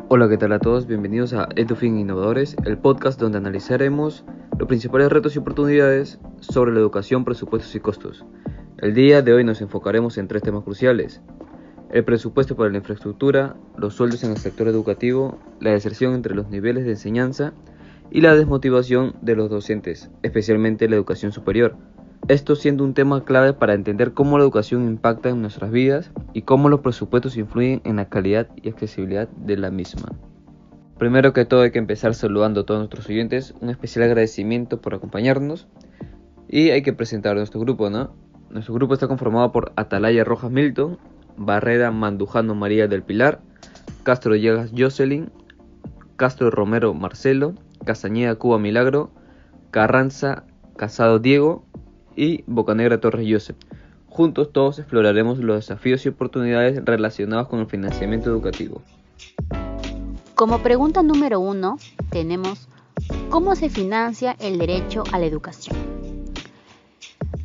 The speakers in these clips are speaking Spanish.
Hola, ¿qué tal a todos? Bienvenidos a EduFin Innovadores, el podcast donde analizaremos los principales retos y oportunidades sobre la educación, presupuestos y costos. El día de hoy nos enfocaremos en tres temas cruciales: el presupuesto para la infraestructura, los sueldos en el sector educativo, la deserción entre los niveles de enseñanza y la desmotivación de los docentes, especialmente la educación superior. Esto siendo un tema clave para entender cómo la educación impacta en nuestras vidas y cómo los presupuestos influyen en la calidad y accesibilidad de la misma. Primero que todo hay que empezar saludando a todos nuestros oyentes, un especial agradecimiento por acompañarnos y hay que presentar a nuestro grupo, ¿no? Nuestro grupo está conformado por Atalaya Rojas Milton, Barrera Mandujano María del Pilar, Castro Llegas Jocelyn, Castro Romero Marcelo, Castañeda Cuba Milagro, Carranza Casado Diego y Bocanegra Torres Joseph. Juntos todos exploraremos los desafíos y oportunidades relacionados con el financiamiento educativo. Como pregunta número 1 tenemos: ¿cómo se financia el derecho a la educación?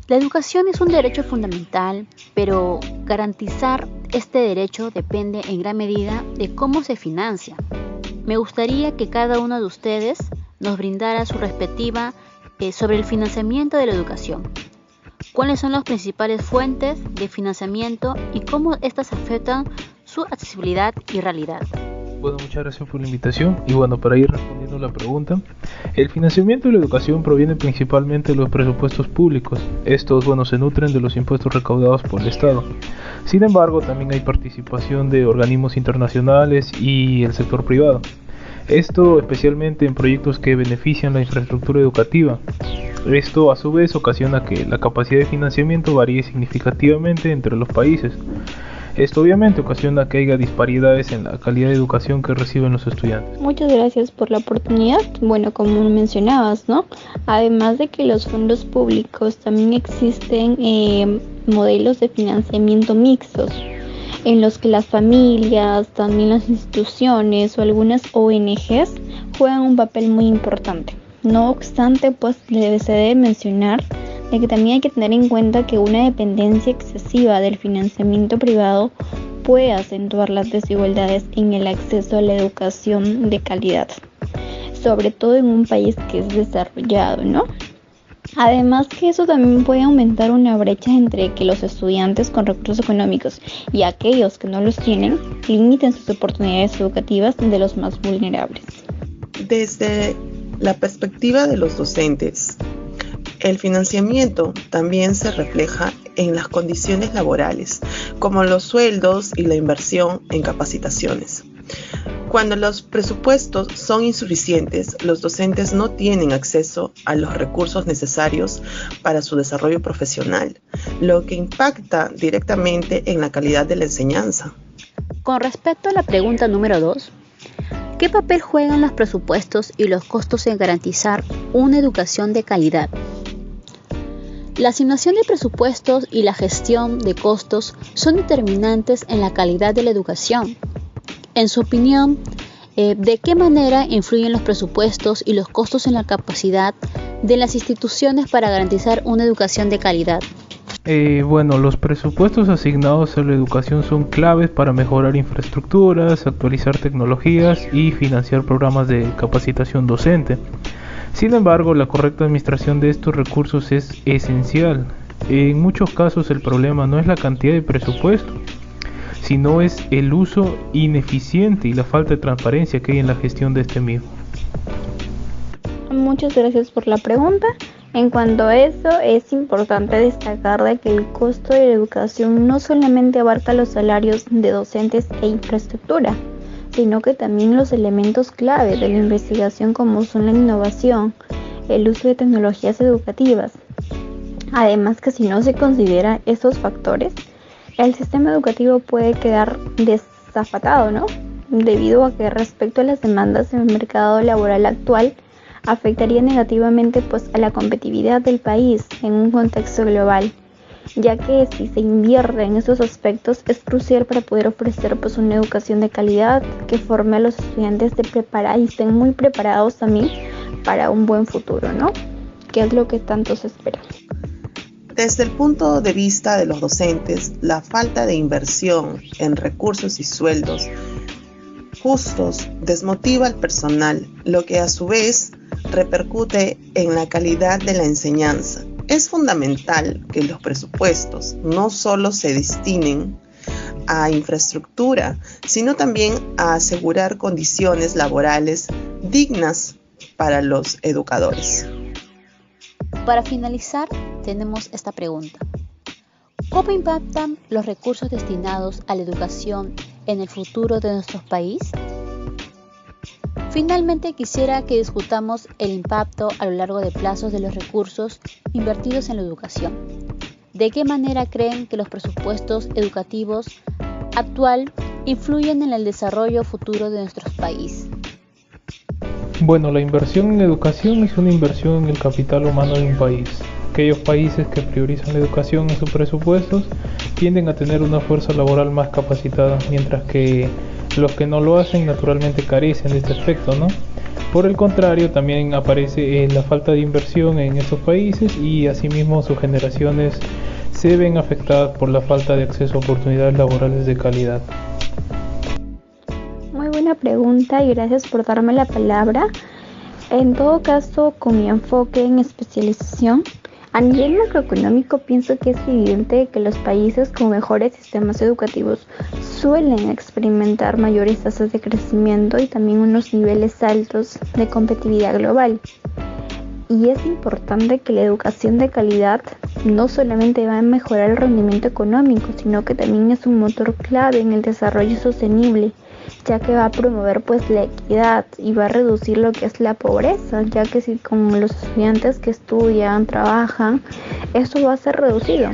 La educación es un derecho fundamental, pero garantizar este derecho depende en gran medida de cómo se financia. Me gustaría que cada uno de ustedes nos brindara su perspectiva sobre el financiamiento de la educación. ¿Cuáles son las principales fuentes de financiamiento y cómo estas afectan su accesibilidad y realidad? Bueno, muchas gracias por la invitación y para ir respondiendo la pregunta, el financiamiento de la educación proviene principalmente de los presupuestos públicos. Estos, se nutren de los impuestos recaudados por el Estado. Sin embargo, también hay participación de organismos internacionales y el sector privado. Esto especialmente en proyectos que benefician la infraestructura educativa. Esto a su vez ocasiona que la capacidad de financiamiento varíe significativamente entre los países. Esto obviamente ocasiona que haya disparidades en la calidad de educación que reciben los estudiantes. Muchas gracias por la oportunidad. Como mencionabas, además de que los fondos públicos, también existen modelos de financiamiento mixtos, en los que las familias, también las instituciones o algunas ONGs juegan un papel muy importante. No obstante, se debe mencionar de que también hay que tener en cuenta que una dependencia excesiva del financiamiento privado puede acentuar las desigualdades en el acceso a la educación de calidad, sobre todo en un país que es desarrollado, Además que eso también puede aumentar una brecha entre que los estudiantes con recursos económicos y aquellos que no los tienen limiten sus oportunidades educativas de los más vulnerables. Desde la perspectiva de los docentes, el financiamiento también se refleja en las condiciones laborales, como los sueldos y la inversión en capacitaciones. Cuando los presupuestos son insuficientes, los docentes no tienen acceso a los recursos necesarios para su desarrollo profesional, lo que impacta directamente en la calidad de la enseñanza. Con respecto a la pregunta número 2, ¿qué papel juegan los presupuestos y los costos en garantizar una educación de calidad? La asignación de presupuestos y la gestión de costos son determinantes en la calidad de la educación. En su opinión, ¿de qué manera influyen los presupuestos y los costos en la capacidad de las instituciones para garantizar una educación de calidad? Los presupuestos asignados a la educación son claves para mejorar infraestructuras, actualizar tecnologías y financiar programas de capacitación docente. Sin embargo, la correcta administración de estos recursos es esencial. En muchos casos el problema no es la cantidad de presupuesto, sino es el uso ineficiente y la falta de transparencia que hay en la gestión de este mismo. Muchas gracias por la pregunta. En cuanto a eso, es importante destacar de que el costo de la educación no solamente abarca los salarios de docentes e infraestructura, sino que también los elementos clave de la investigación, como son la innovación, el uso de tecnologías educativas. Además que si no se considera estos factores, el sistema educativo puede quedar desafatado, debido a que respecto a las demandas en el mercado laboral actual, afectaría negativamente a la competitividad del país en un contexto global, ya que si se invierte en estos aspectos es crucial para poder ofrecer una educación de calidad que forme a los estudiantes y estén muy preparados también para un buen futuro, que es lo que tanto se espera. Desde el punto de vista de los docentes, la falta de inversión en recursos y sueldos justos desmotiva al personal, lo que a su vez repercute en la calidad de la enseñanza. Es fundamental que los presupuestos no solo se destinen a infraestructura, sino también a asegurar condiciones laborales dignas para los educadores. Para finalizar, tenemos esta pregunta. ¿Cómo impactan los recursos destinados a la educación en el futuro de nuestro país? Finalmente, quisiera que discutamos el impacto a lo largo de plazos de los recursos invertidos en la educación. ¿De qué manera creen que los presupuestos educativos actual influyen en el desarrollo futuro de nuestro país? Bueno, la inversión en educación es una inversión en el capital humano de un país. Aquellos países que priorizan la educación en sus presupuestos tienden a tener una fuerza laboral más capacitada, mientras que los que no lo hacen naturalmente carecen de este aspecto, ¿no? Por el contrario, también aparece la falta de inversión en esos países y asimismo sus generaciones se ven afectadas por la falta de acceso a oportunidades laborales de calidad. Muy buena pregunta y gracias por darme la palabra. En todo caso, con mi enfoque en especialización, a nivel macroeconómico pienso que es evidente que los países con mejores sistemas educativos suelen experimentar mayores tasas de crecimiento y también unos niveles altos de competitividad global. Y es importante que la educación de calidad no solamente va a mejorar el rendimiento económico, sino que también es un motor clave en el desarrollo sostenible, ya que va a promover la equidad y va a reducir lo que es la pobreza, ya que si con los estudiantes que estudian, trabajan, esto va a ser reducido.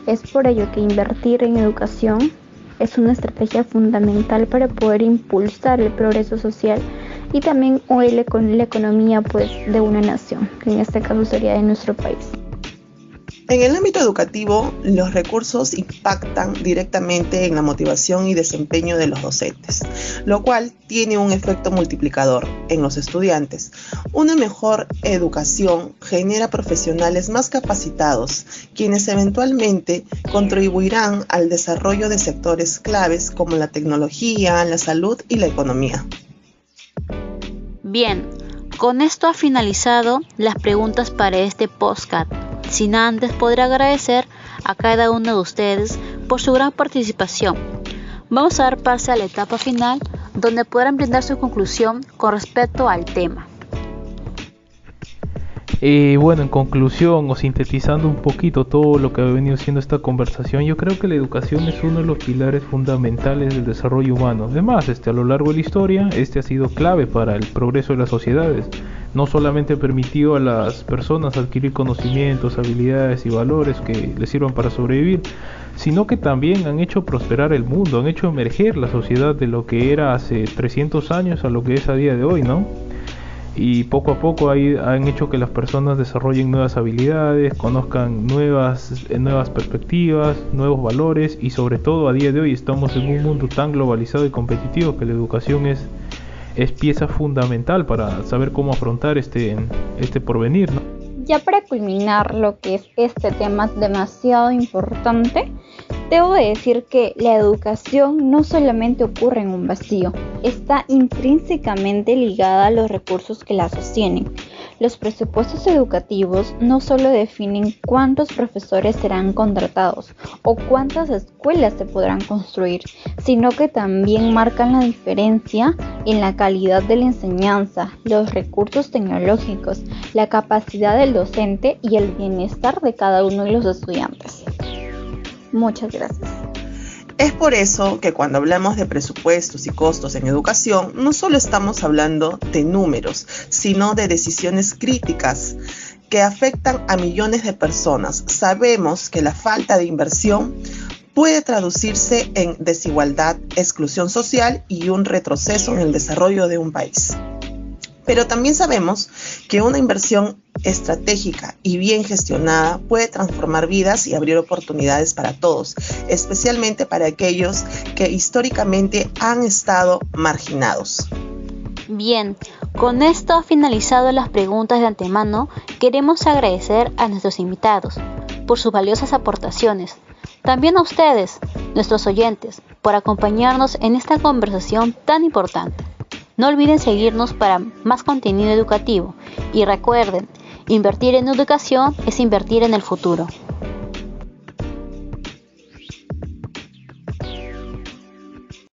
Es por ello que invertir en educación es una estrategia fundamental para poder impulsar el progreso social y también con la economía de una nación, que en este caso sería de nuestro país. En el ámbito educativo, los recursos impactan directamente en la motivación y desempeño de los docentes, lo cual tiene un efecto multiplicador en los estudiantes. Una mejor educación genera profesionales más capacitados, quienes eventualmente contribuirán al desarrollo de sectores claves como la tecnología, la salud y la economía. Bien, con esto ha finalizado las preguntas para este podcast. Sin antes poder agradecer a cada uno de ustedes por su gran participación. Vamos a dar paso a la etapa final, donde podrán brindar su conclusión con respecto al tema. Bueno, en conclusión o sintetizando un poquito todo lo que ha venido siendo esta conversación, yo creo que la educación es uno de los pilares fundamentales del desarrollo humano. Además, a lo largo de la historia, ha sido clave para el progreso de las sociedades. No solamente permitió a las personas adquirir conocimientos, habilidades y valores que les sirvan para sobrevivir, sino que también han hecho prosperar el mundo, han hecho emerger la sociedad de lo que era hace 300 años a lo que es a día de hoy, ¿no? Y poco a poco han hecho que las personas desarrollen nuevas habilidades, conozcan nuevas perspectivas, nuevos valores y sobre todo a día de hoy estamos en un mundo tan globalizado y competitivo que la educación es pieza fundamental para saber cómo afrontar este porvenir, ¿no? Ya para culminar lo que es este tema demasiado importante, debo de decir que la educación no solamente ocurre en un vacío, está intrínsecamente ligada a los recursos que la sostienen. Los presupuestos educativos no solo definen cuántos profesores serán contratados o cuántas escuelas se podrán construir, sino que también marcan la diferencia en la calidad de la enseñanza, los recursos tecnológicos, la capacidad del docente y el bienestar de cada uno de los estudiantes. Muchas gracias. Es por eso que cuando hablamos de presupuestos y costos en educación, no solo estamos hablando de números, sino de decisiones críticas que afectan a millones de personas. Sabemos que la falta de inversión puede traducirse en desigualdad, exclusión social y un retroceso en el desarrollo de un país. Pero también sabemos que una inversión estratégica y bien gestionada puede transformar vidas y abrir oportunidades para todos, especialmente para aquellos que históricamente han estado marginados. Bien, con esto ha finalizado las preguntas de antemano. Queremos agradecer a nuestros invitados por sus valiosas aportaciones. También a ustedes, nuestros oyentes, por acompañarnos en esta conversación tan importante. No olviden seguirnos para más contenido educativo y recuerden, invertir en educación es invertir en el futuro.